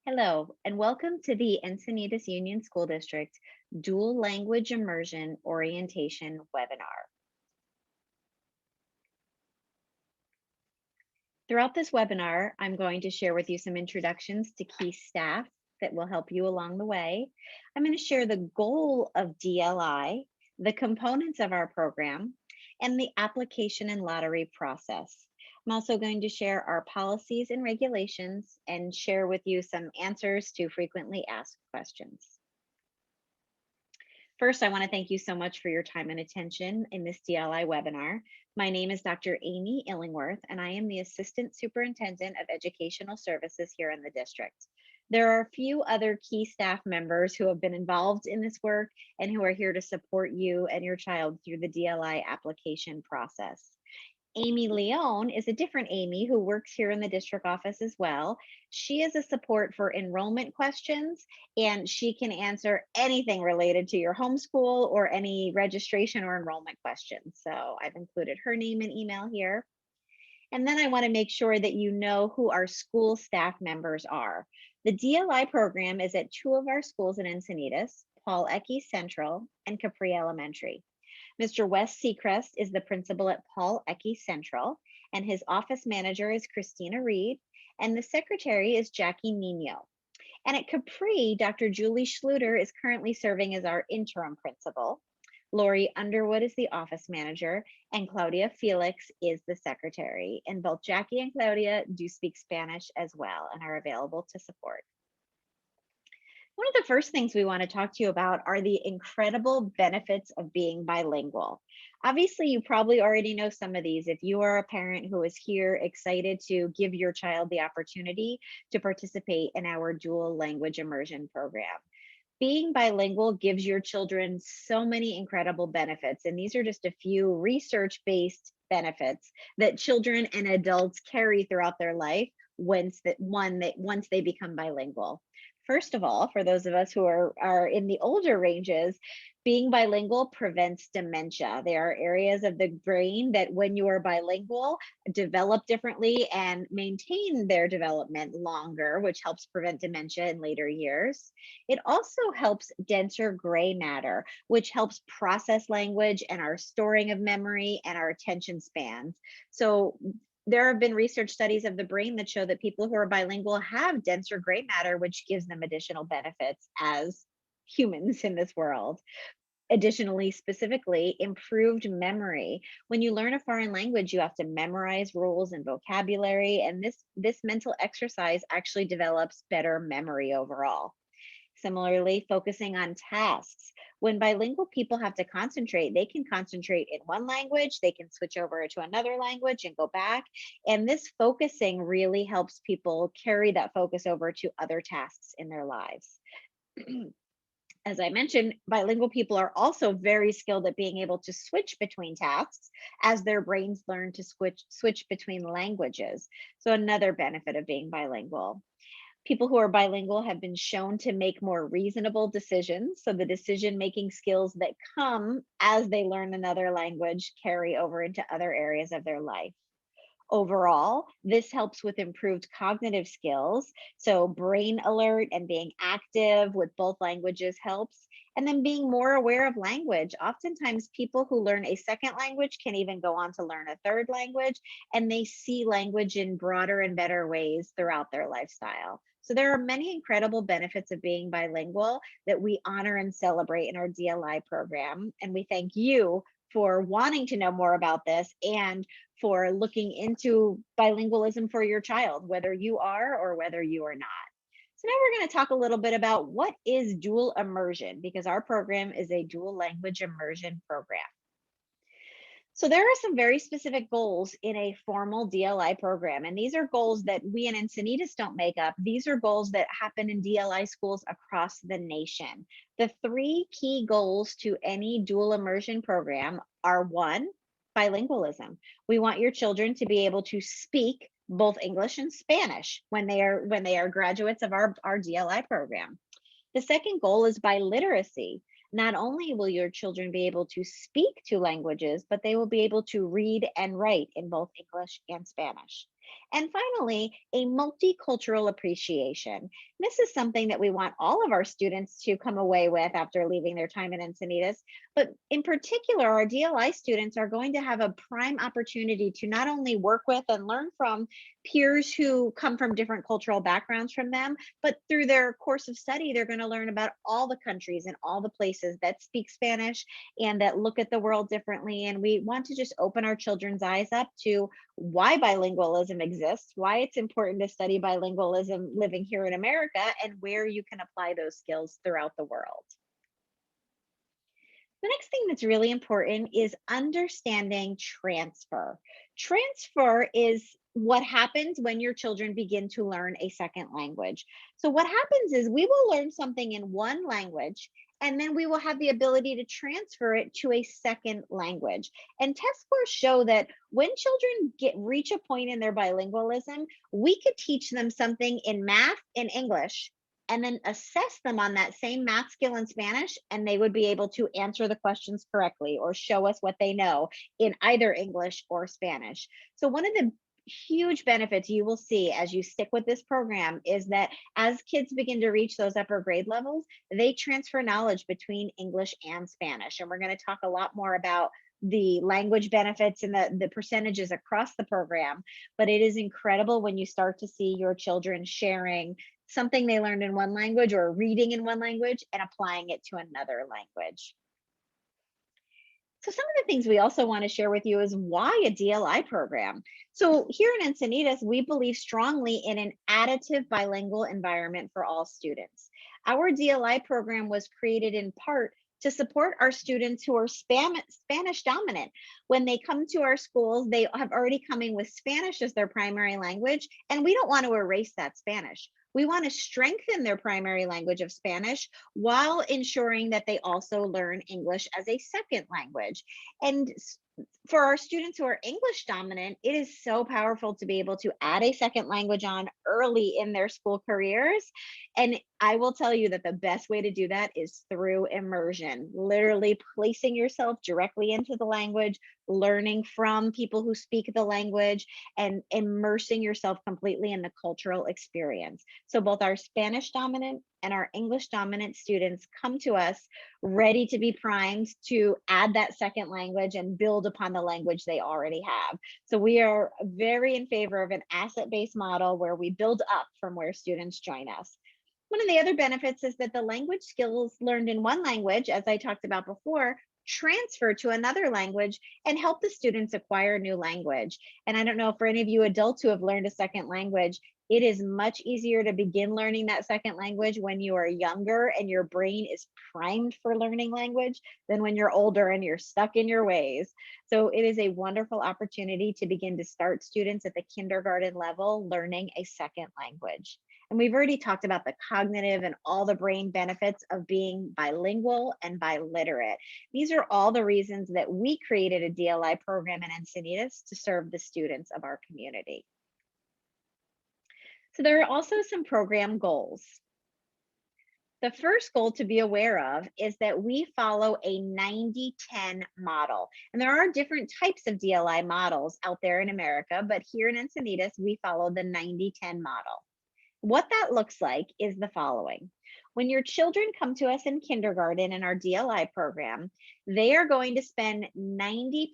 Hello, and welcome to the Encinitas Union School District Dual Language Immersion Orientation webinar. Throughout this webinar, I'm going to share with you some introductions to key staff that will help you along the way. I'm going to share the goal of DLI, the components of our program, and the application and lottery process. I'm also going to share our policies and regulations and share with you some answers to frequently asked questions. First, I want to thank you so much for your time and attention in this DLI webinar. My name is Dr. Amy Illingworth, and I am the Assistant Superintendent of Educational Services here in the district. There are a few other key staff members who have been involved in this work and who are here to support you and your child through the DLI application process. Amy Leone is a different Amy who works here in the district office as well. She is a support for enrollment questions, and she can answer anything related to your homeschool or any registration or enrollment questions. So I've included her name and email here. And then I want to make sure that you know who our school staff members are. The DLI program is at two of our schools in Encinitas, Paul Ecke Central and Capri Elementary. Mr. Wes Seacrest is the principal at Paul Ecke Central, and his office manager is Christina Reed, and the secretary is Jackie Nino. And at Capri, Dr. Julie Schluter is currently serving as our interim principal. Lori Underwood is the office manager, and Claudia Felix is the secretary. And both Jackie and Claudia do speak Spanish as well and are available to support. One of the first things we want to talk to you about are the incredible benefits of being bilingual. Obviously, you probably already know some of these if you are a parent who is here excited to give your child the opportunity to participate in our dual language immersion program. Being bilingual gives your children so many incredible benefits, and these are just a few research-based benefits that children and adults carry throughout their life once they become bilingual. First of all, for those of us who are in the older ranges, being bilingual prevents dementia. There are areas of the brain that when you are bilingual develop differently and maintain their development longer, which helps prevent dementia in later years. It also helps denser gray matter, which helps process language and our storing of memory and our attention spans. So there have been research studies of the brain that show that people who are bilingual have denser gray matter, which gives them additional benefits as humans in this world. Additionally, specifically, improved memory. When you learn a foreign language, you have to memorize rules and vocabulary, and this mental exercise actually develops better memory overall. Similarly, focusing on tasks. When bilingual people have to concentrate, they can concentrate in one language, they can switch over to another language and go back. And this focusing really helps people carry that focus over to other tasks in their lives. As I mentioned, bilingual people are also very skilled at being able to switch between tasks as their brains learn to switch between languages. So another benefit of being bilingual. People who are bilingual have been shown to make more reasonable decisions. So the decision-making skills that come as they learn another language carry over into other areas of their life. Overall, this helps with improved cognitive skills. So brain alert and being active with both languages helps. And then being more aware of language. Oftentimes people who learn a second language can even go on to learn a third language, and they see language in broader and better ways throughout their lifestyle. So there are many incredible benefits of being bilingual that we honor and celebrate in our DLI program. And we thank you for wanting to know more about this and for looking into bilingualism for your child, whether you are or whether you are not. So now we're going to talk a little bit about what is dual immersion, because our program is a dual language immersion program. So there are some very specific goals in a formal DLI program, and these are goals that we in Encinitas don't make up. These are goals that happen in DLI schools across the nation. The three key goals to any dual immersion program are: one, bilingualism. We want your children to be able to speak both English and Spanish when they are graduates of our DLI program. The second goal is biliteracy. Not only will your children be able to speak two languages, but they will be able to read and write in both English and Spanish. And finally, a multicultural appreciation. This is something that we want all of our students to come away with after leaving their time in Encinitas. But in particular, our DLI students are going to have a prime opportunity to not only work with and learn from peers who come from different cultural backgrounds from them, but through their course of study, they're going to learn about all the countries and all the places that speak Spanish and that look at the world differently. And we want to just open our children's eyes up to why bilingualism exists, why it's important to study bilingualism living here in America, and where you can apply those skills throughout the world. The next thing that's really important is understanding transfer. Transfer is what happens when your children begin to learn a second language. So, what happens is we will learn something in one language, and then we will have the ability to transfer it to a second language. And test scores show that when children reach a point in their bilingualism, we could teach them something in math and English and then assess them on that same math skill in Spanish, and they would be able to answer the questions correctly or show us what they know in either English or Spanish. So, one of the huge benefits you will see as you stick with this program is that as kids begin to reach those upper grade levels, they transfer knowledge between English and Spanish. And we're going to talk a lot more about the language benefits and the percentages across the program. But it is incredible when you start to see your children sharing something they learned in one language or reading in one language and applying it to another language. So some of the things we also want to share with you is why a DLI program. So here in Encinitas, we believe strongly in an additive bilingual environment for all students. Our DLI program was created in part to support our students who are Spanish dominant. When they come to our schools, they have already come in with Spanish as their primary language, and we don't want to erase that Spanish. We want to strengthen their primary language of Spanish while ensuring that they also learn English as a second language. And for our students who are English dominant, it is so powerful to be able to add a second language on early in their school careers. And I will tell you that the best way to do that is through immersion, literally placing yourself directly into the language, learning from people who speak the language, and immersing yourself completely in the cultural experience. So both our Spanish dominant and our English dominant students come to us ready to be primed to add that second language and build upon the language they already have. So we are very in favor of an asset-based model where we build up from where students join us. One of the other benefits is that the language skills learned in one language, as I talked about before, transfer to another language and help the students acquire new language. And I don't know for any of you adults who have learned a second language, it is much easier to begin learning that second language when you are younger and your brain is primed for learning language than when you're older and you're stuck in your ways. So it is a wonderful opportunity to begin to start students at the kindergarten level learning a second language. And we've already talked about the cognitive and all the brain benefits of being bilingual and biliterate. These are all the reasons that we created a DLI program in Encinitas to serve the students of our community. So there are also some program goals. The first goal to be aware of is that we follow a 90-10 model. And there are different types of DLI models out there in America, but here in Encinitas, we follow the 90-10 model. What that looks like is the following. When your children come to us in kindergarten in our DLI program, they are going to spend 90%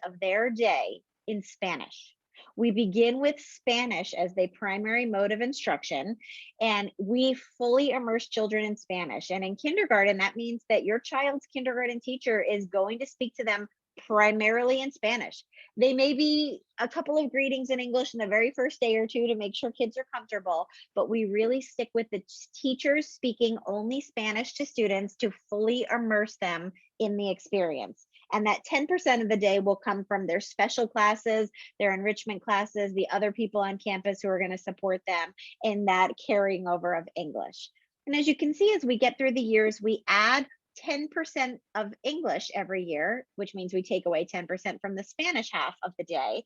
of their day in Spanish. We begin with Spanish as the primary mode of instruction, and we fully immerse children in Spanish. And in kindergarten, that means that your child's kindergarten teacher is going to speak to them primarily in Spanish. They may be a couple of greetings in English in the very first day or two to make sure kids are comfortable, but we really stick with the teachers speaking only Spanish to students to fully immerse them in the experience. And that 10% of the day will come from their special classes, their enrichment classes, the other people on campus who are going to support them in that carrying over of English. And as you can see, as we get through the years, we add 10% of English every year, which means we take away 10% from the Spanish half of the day,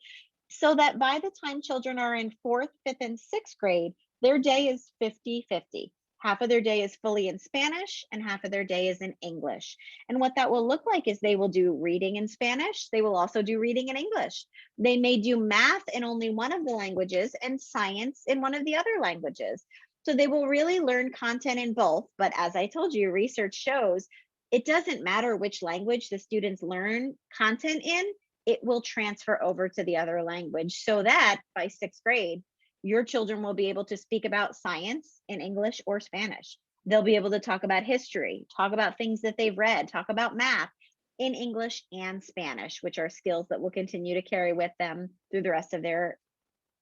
so that by the time children are in fourth, fifth, and sixth grade, their day is 50-50. Half of their day is fully in Spanish and half of their day is in English. And what that will look like is they will do reading in Spanish. They will also do reading in English. They may do math in only one of the languages and science in one of the other languages. So they will really learn content in both. But as I told you, research shows it doesn't matter which language the students learn content in, it will transfer over to the other language so that by sixth grade, your children will be able to speak about science in English or Spanish. They'll be able to talk about history, talk about things that they've read, talk about math in English and Spanish, which are skills that will continue to carry with them through the rest of their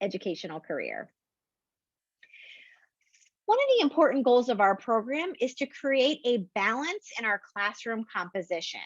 educational career. One of the important goals of our program is to create a balance in our classroom composition.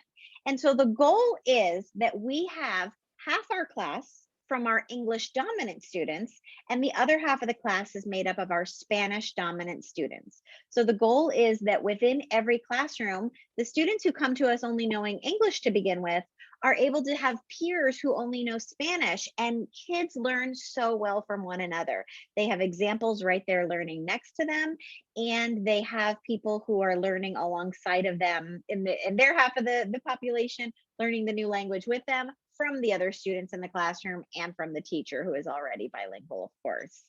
And so the goal is that we have half our class from our English dominant students, and the other half of the class is made up of our Spanish dominant students. So the goal is that within every classroom, the students who come to us only knowing English to begin with are able to have peers who only know Spanish, and kids learn so well from one another. They have examples right there learning next to them, and they have people who are learning alongside of them in their half of the population, learning the new language with them from the other students in the classroom and from the teacher who is already bilingual, of course.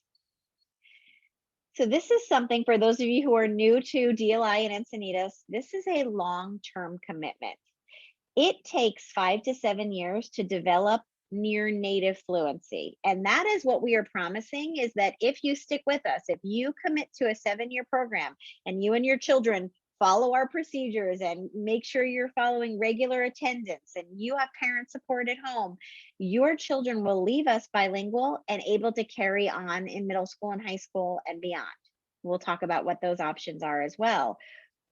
So this is something for those of you who are new to DLI and Encinitas, this is a long-term commitment. It takes 5 to 7 years to develop near native fluency. And that is what we are promising, is that if you stick with us, if you commit to a 7-year program and you and your children follow our procedures and make sure you're following regular attendance and you have parent support at home, your children will leave us bilingual and able to carry on in middle school and high school and beyond. We'll talk about what those options are as well.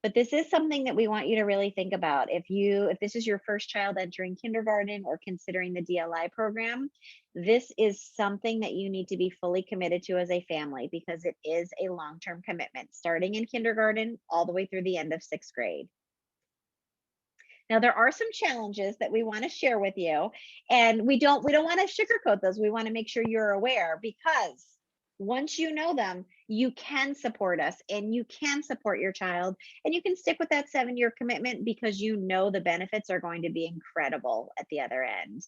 But this is something that we want you to really think about. If this is your first child entering kindergarten or considering the DLI program, this is something that you need to be fully committed to as a family, because it is a long-term commitment, starting in kindergarten all the way through the end of sixth grade. Now, there are some challenges that we want to share with you, and we don't want to sugarcoat those. We want to make sure you're aware, because once you know them, you can support us and you can support your child, and you can stick with that 7-year commitment because you know the benefits are going to be incredible at the other end.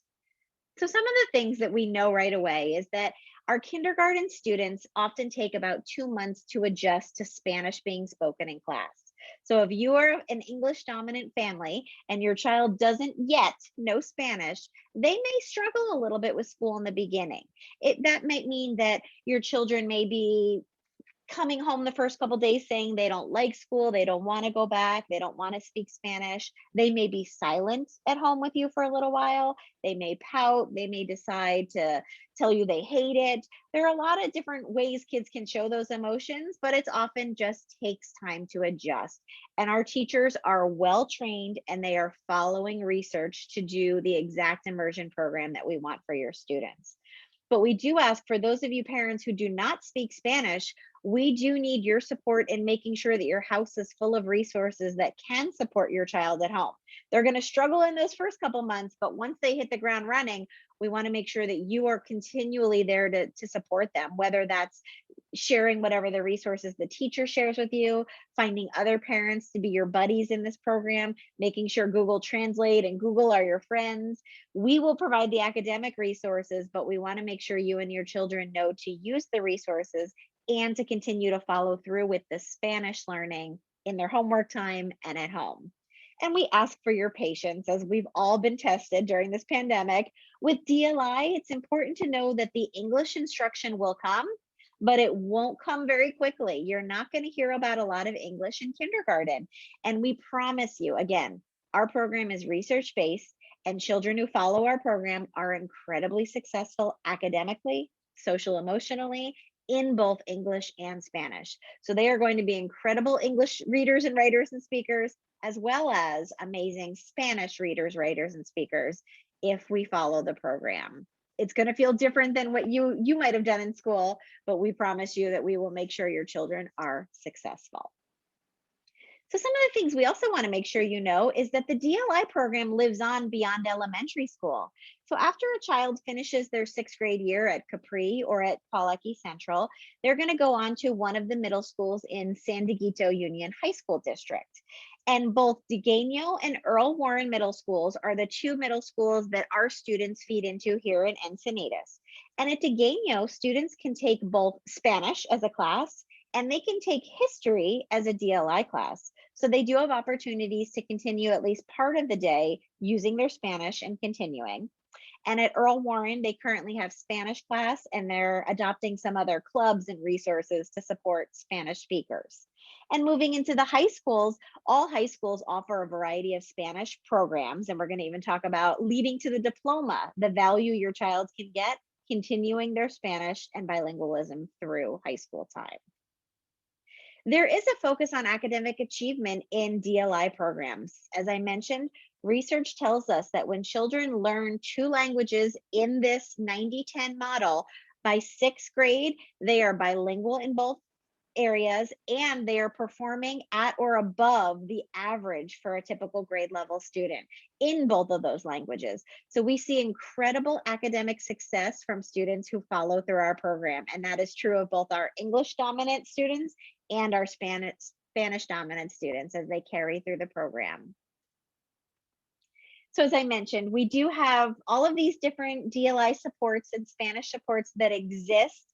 So some of the things that we know right away is that our kindergarten students often take about 2 months to adjust to Spanish being spoken in class. So if you are an English dominant family and your child doesn't yet know Spanish, they may struggle a little bit with school in the beginning. That might mean that your children may be coming home the first couple days saying they don't like school, they don't want to go back, they don't want to speak Spanish. They may be silent at home with you for a little while. They may pout, they may decide to tell you they hate it. There are a lot of different ways kids can show those emotions, but it's often just takes time to adjust. And our teachers are well trained and they are following research to do the exact immersion program that we want for your students. But we do ask for those of you parents who do not speak Spanish, we do need your support in making sure that your house is full of resources that can support your child at home. They're going to struggle in those first couple months, but once they hit the ground running, we want to make sure that you are continually there to support them, whether that's sharing whatever the resources the teacher shares with you, finding other parents to be your buddies in this program, making sure Google Translate and Google are your friends. We will provide the academic resources, but we want to make sure you and your children know to use the resources and to continue to follow through with the Spanish learning in their homework time and at home. And we ask for your patience, as we've all been tested during this pandemic. With DLI, it's important to know that the English instruction will come, but it won't come very quickly. You're not going to hear about a lot of English in kindergarten. And we promise you, again, our program is research-based, and children who follow our program are incredibly successful academically, social emotionally, in both English and Spanish. So they are going to be incredible English readers and writers and speakers, as well as amazing Spanish readers, writers, and speakers if we follow the program. It's going to feel different than what you might have done in school, but we promise you that we will make sure your children are successful. So some of the things we also want to make sure you know is that the DLI program lives on beyond elementary school. So after a child finishes their sixth grade year at Capri or at Pawlecky Central, they're going to go on to one of the middle schools in San Dieguito Union High School District. And both Diegueño and Earl Warren middle schools are the two middle schools that our students feed into here in Encinitas. And at Diegueño, students can take both Spanish as a class and they can take history as a DLI class. So they do have opportunities to continue at least part of the day using their Spanish and continuing. And at Earl Warren, they currently have Spanish class and they're adopting some other clubs and resources to support Spanish speakers. And moving into the high schools, all high schools offer a variety of Spanish programs. And we're going to even talk about leading to the diploma, the value your child can get continuing their Spanish and bilingualism through high school time. There is a focus on academic achievement in DLI programs. As I mentioned, research tells us that when children learn two languages in this 90-10 model, by sixth grade, they are bilingual in both areas and they are performing at or above the average for a typical grade level student in both of those languages. So we see incredible academic success from students who follow through our program. And that is true of both our English dominant students and our Spanish dominant students as they carry through the program. So as I mentioned, we do have all of these different DLI supports and Spanish supports that exist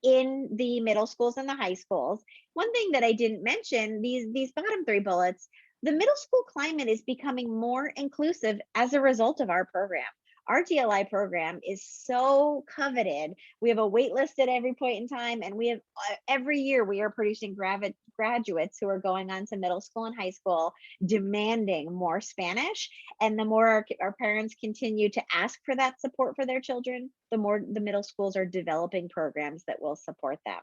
in the middle schools and the high schools. One thing that I didn't mention, these bottom three bullets, the middle school climate is becoming more inclusive as a result of our program. Our DLI program is so coveted. We have a wait list at every point in time, and we have every year we are producing graduates who are going on to middle school and high school demanding more Spanish. And the more our parents continue to ask for that support for their children, the more the middle schools are developing programs that will support them.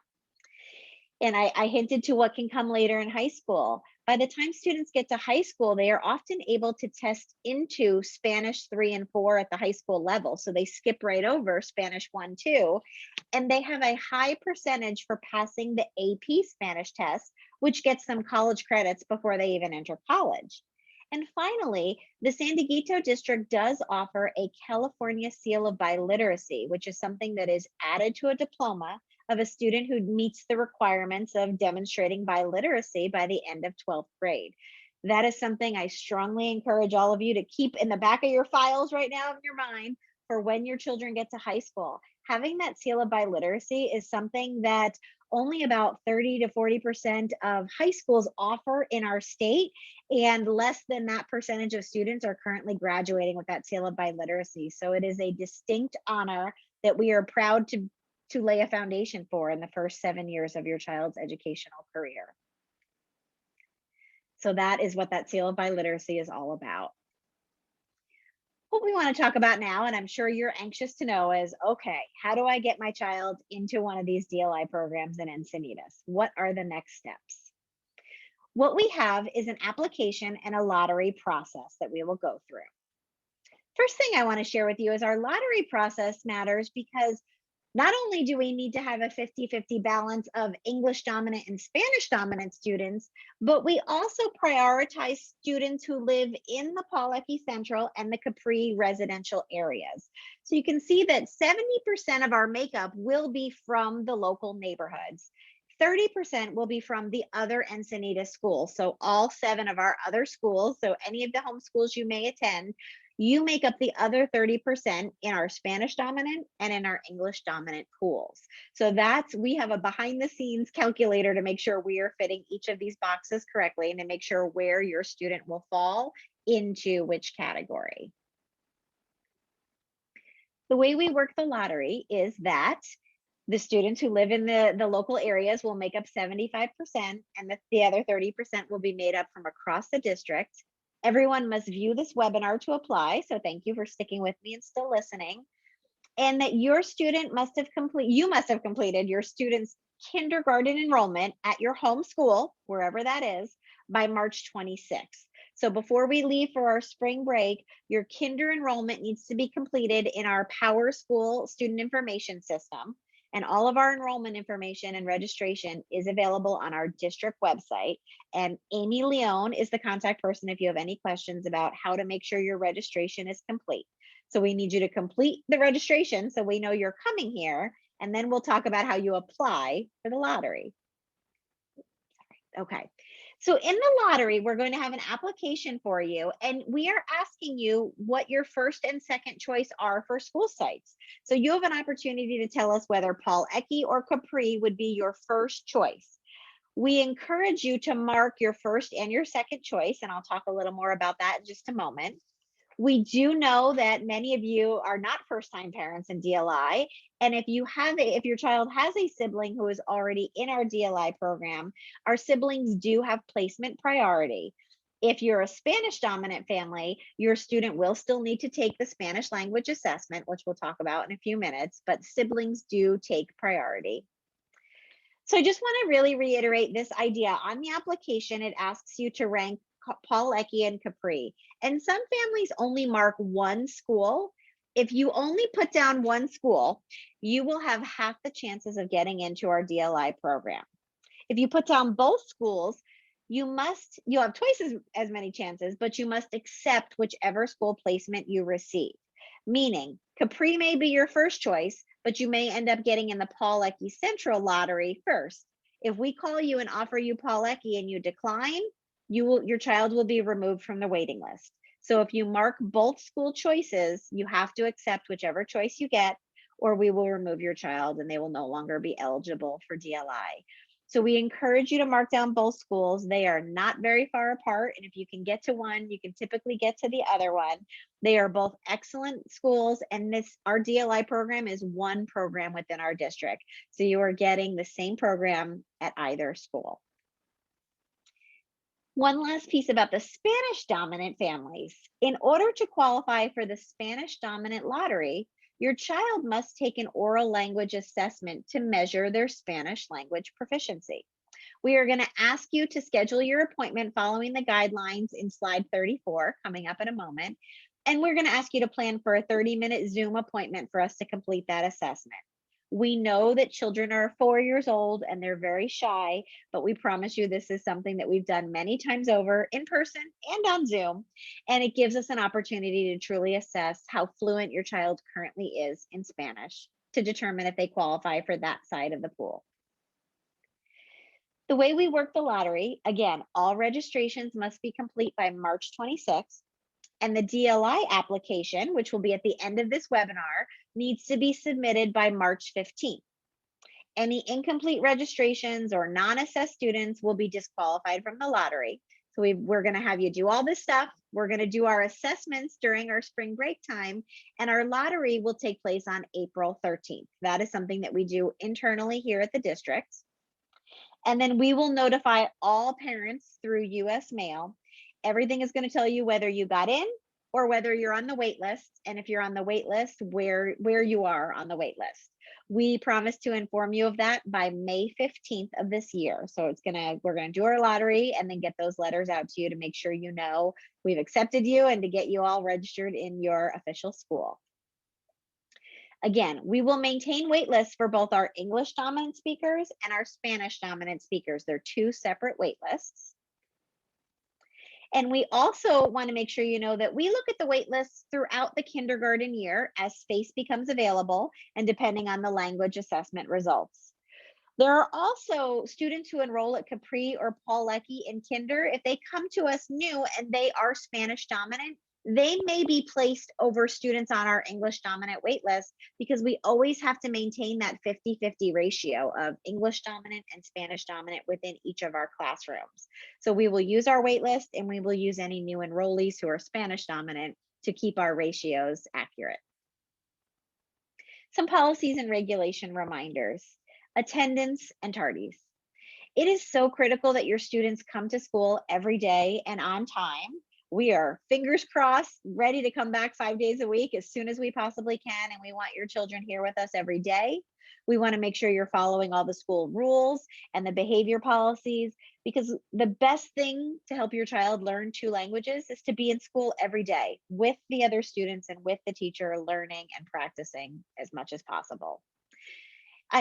And I hinted to what can come later in high school. By the time students get to high school, they are often able to test into Spanish 3 and 4 at the high school level. So they skip right over Spanish 1, 2, and they have a high percentage for passing the AP Spanish test, which gets them college credits before they even enter college. And finally, the San Dieguito district does offer a California Seal of Biliteracy, which is something that is added to a diploma of a student who meets the requirements of demonstrating biliteracy by the end of 12th grade. That is something I strongly encourage all of you to keep in the back of your files right now in your mind for when your children get to high school. Having that seal of biliteracy is something that only about 30 to 40% of high schools offer in our state, and less than that percentage of students are currently graduating with that seal of biliteracy. So it is a distinct honor that we are proud to lay a foundation for in the first 7 years of your child's educational career. So that is what that seal of biliteracy is all about. What we want to talk about now, and I'm sure you're anxious to know, is okay, how do I get my child into one of these DLI programs in Encinitas? What are the next steps? What we have is an application and a lottery process that we will go through. First thing I want to share with you is our lottery process matters because not only do we need to have a 50-50 balance of English dominant and Spanish dominant students, but we also prioritize students who live in the Pawlecky Central and the Capri residential areas. So you can see that 70% of our makeup will be from the local neighborhoods. 30% will be from the other Encinitas schools. So all 7 of our other schools, so any of the home schools you may attend, you make up the other 30% in our Spanish dominant and in our English dominant pools. So we have a behind the scenes calculator to make sure we are fitting each of these boxes correctly and to make sure where your student will fall into which category. The way we work the lottery is that the students who live in the local areas will make up 75%, and the other 30% will be made up from across the district. Everyone must view this webinar to apply, so thank you for sticking with me and still listening. And that your student must have completed your student's kindergarten enrollment at your home school, wherever that is, by March 26th. So before we leave for our spring break, your kinder enrollment needs to be completed in our Power School student information system. And all of our enrollment information and registration is available on our district website. And Amy Leone is the contact person if you have any questions about how to make sure your registration is complete. So we need you to complete the registration so we know you're coming here, and then we'll talk about how you apply for the lottery. Okay. So in the lottery, we're going to have an application for you, and we are asking you what your first and second choice are for school sites. So you have an opportunity to tell us whether Paul Ecke or Capri would be your first choice. We encourage you to mark your first and your second choice, and I'll talk a little more about that in just a moment. We do know that many of you are not first-time parents in DLI, and if your child has a sibling who is already in our DLI program, our siblings do have placement priority. If you're a Spanish dominant family, your student will still need to take the Spanish language assessment, which we'll talk about in a few minutes, but siblings do take priority. So I just want to really reiterate this idea. On the application, it asks you to rank Paul Ecke and Capri. And some families only mark one school. If you only put down one school, you will have half the chances of getting into our DLI program. If you put down both schools, you have twice as many chances, but you must accept whichever school placement you receive. Meaning, Capri may be your first choice, but you may end up getting in the Paul Ecke Central lottery first. If we call you and offer you Paul Ecke and you decline, your child will be removed from the waiting list. So if you mark both school choices, you have to accept whichever choice you get, or we will remove your child and they will no longer be eligible for DLI. So we encourage you to mark down both schools. They are not very far apart. And if you can get to one, you can typically get to the other one. They are both excellent schools. And our DLI program is one program within our district. So you are getting the same program at either school. One last piece about the Spanish dominant families. In order to qualify for the Spanish dominant lottery, your child must take an oral language assessment to measure their Spanish language proficiency. We are going to ask you to schedule your appointment following the guidelines in slide 34, coming up in a moment. And we're going to ask you to plan for a 30-minute Zoom appointment for us to complete that assessment. We know that children are 4 years old and they're very shy, but we promise you this is something that we've done many times over in person and on Zoom. And it gives us an opportunity to truly assess how fluent your child currently is in Spanish to determine if they qualify for that side of the pool. The way we work the lottery, again, all registrations must be complete by March 26th. And the DLI application, which will be at the end of this webinar, needs to be submitted by March 15th. Any incomplete registrations or non-assessed students will be disqualified from the lottery. So we're going to have you do all this stuff. We're going to do our assessments during our spring break time, and our lottery will take place on April 13th. That is something that we do internally here at the district. And then we will notify all parents through US mail. Everything is going to tell you whether you got in or whether you're on the wait list. And if you're on the wait list, where you are on the wait list. We promise to inform you of that by May 15th of this year. So we're going to do our lottery and then get those letters out to you to make sure you know we've accepted you and to get you all registered in your official school. Again, we will maintain wait lists for both our English dominant speakers and our Spanish dominant speakers. They're two separate wait lists. And we also want to make sure you know that we look at the wait lists throughout the kindergarten year as space becomes available and depending on the language assessment results. There are also students who enroll at Capri or Paul Ecke in kinder. If they come to us new and they are Spanish dominant, they may be placed over students on our English dominant wait list because we always have to maintain that 50-50 ratio of English dominant and Spanish dominant within each of our classrooms. So we will use our wait list and we will use any new enrollees who are Spanish dominant to keep our ratios accurate. Some policies and regulation reminders. Attendance and tardies. It is so critical that your students come to school every day and on time. We are fingers crossed, ready to come back 5 days a week as soon as we possibly can, and we want your children here with us every day. We want to make sure you're following all the school rules and the behavior policies, because the best thing to help your child learn 2 languages is to be in school every day with the other students and with the teacher, learning and practicing as much as possible.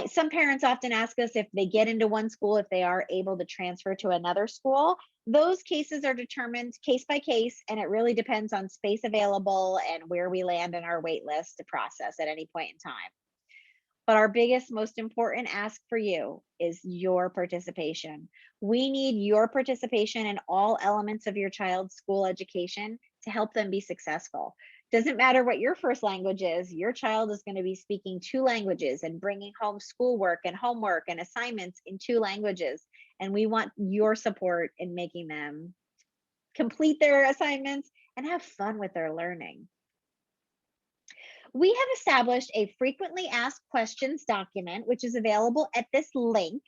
Some parents often ask us if they get into one school, if they are able to transfer to another school. Those cases are determined case by case, and it really depends on space available and where we land in our wait list to process at any point in time. But our biggest, most important ask for you is your participation. We need your participation in all elements of your child's school education to help them be successful. Doesn't matter what your first language is, your child is going to be speaking two languages and bringing home schoolwork and homework and assignments in two languages. And we want your support in making them complete their assignments and have fun with their learning. We have established a frequently asked questions document, which is available at this link.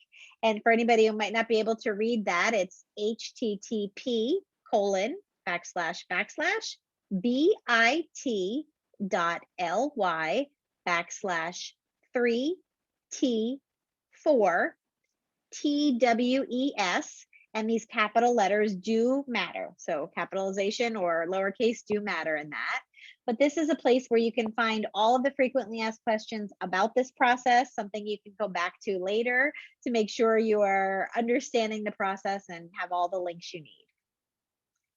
And for anybody who might not be able to read that, it's http://bit.ly/3T4TWES. And these capital letters do matter. So capitalization or lowercase do matter in that. But this is a place where you can find all of the frequently asked questions about this process, something you can go back to later to make sure you are understanding the process and have all the links you need.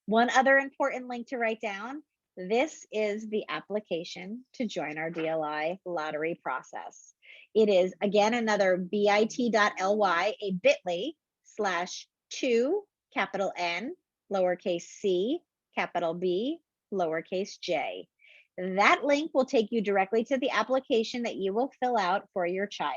One other important link to write down, this is the application to join our DLI lottery process. It is, again, another bit.ly, a bit.ly/2, capital N, lowercase c, capital B, lowercase j. That link will take you directly to the application that you will fill out for your child.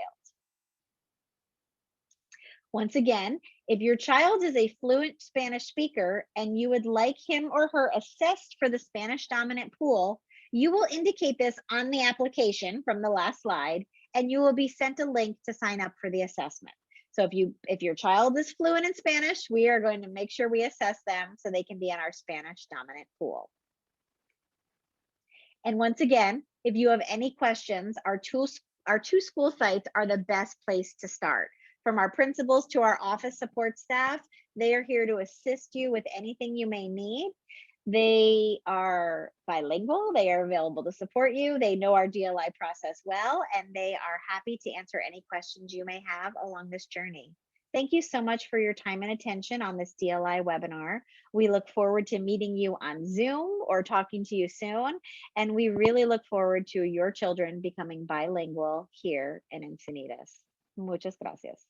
Once again, if your child is a fluent Spanish speaker and you would like him or her assessed for the Spanish dominant pool, you will indicate this on the application from the last slide, and you will be sent a link to sign up for the assessment. So if your child is fluent in Spanish, we are going to make sure we assess them so they can be in our Spanish dominant pool. And once again, if you have any questions, our two school sites are the best place to start. From our principals to our office support staff, they are here to assist you with anything you may need. They are bilingual, they are available to support you, they know our DLI process well, and they are happy to answer any questions you may have along this journey. Thank you so much for your time and attention on this DLI webinar. We look forward to meeting you on Zoom or talking to you soon, and we really look forward to your children becoming bilingual here in Encinitas. Muchas gracias.